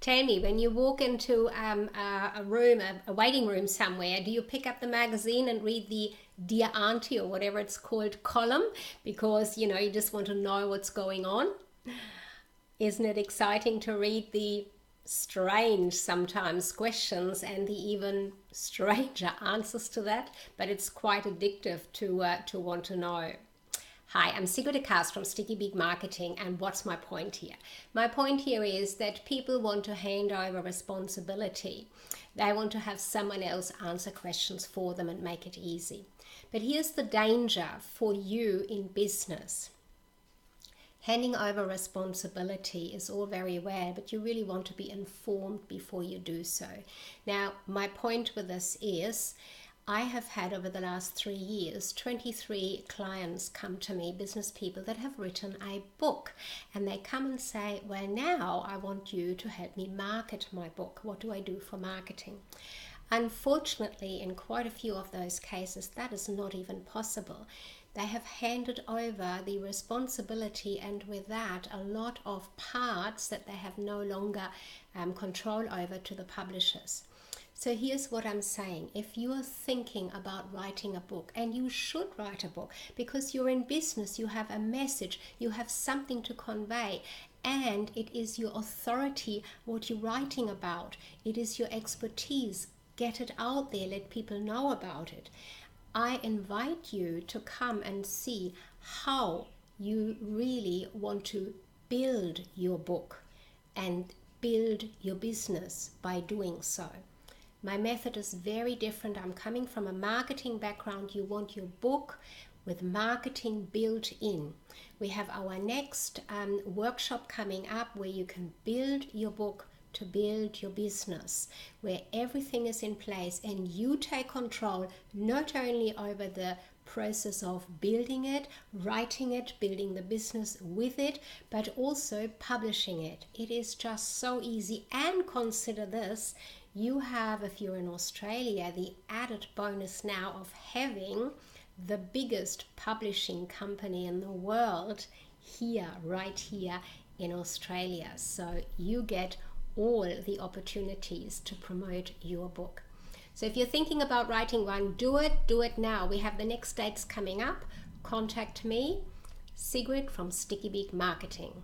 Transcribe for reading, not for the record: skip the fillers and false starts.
Tell me, when you walk into a room, a waiting room somewhere, do you pick up the magazine and read the Dear Auntie or whatever it's called column because, you just want to know what's going on? Isn't it exciting to read the strange sometimes questions and the even stranger answers to that? But it's quite addictive to want to know. Hi, I'm Sigrid de Cast from Sticky Big Marketing, and what's my point here? My point here is that people want to hand over responsibility. They want to have someone else answer questions for them and make it easy. But here's the danger for you in business. Handing over responsibility is all very well, but you really want to be informed before you do so. Now, my point with this is, I have had over the last 3 years, 23 clients come to me, business people that have written a book. And they come and say, well, now I want you to help me market my book. What do I do for marketing? Unfortunately, in quite a few of those cases, that is not even possible. They have handed over the responsibility, and with that, a lot of parts that they have no longer control over to the publishers. So here's what I'm saying. If you are thinking about writing a book, and you should write a book because you're in business, you have a message, you have something to convey, and it is your authority, what you're writing about. It is your expertise. Get it out there. Let people know about it. I invite you to come and see how you really want to build your book and build your business by doing so. My method is very different. I'm coming from a marketing background. You want your book with marketing built in. We have our next workshop coming up where you can build your book to build your business, where everything is in place and you take control not only over the process of building it, writing it, building the business with it, but also publishing it. It is just so easy. And consider this, you have, if you're in Australia, the added bonus now of having the biggest publishing company in the world here, right here in Australia. So you get all the opportunities to promote your book. So if you're thinking about writing one, do it now. We have the next dates coming up. Contact me, Sigrid from Sticky Big Marketing.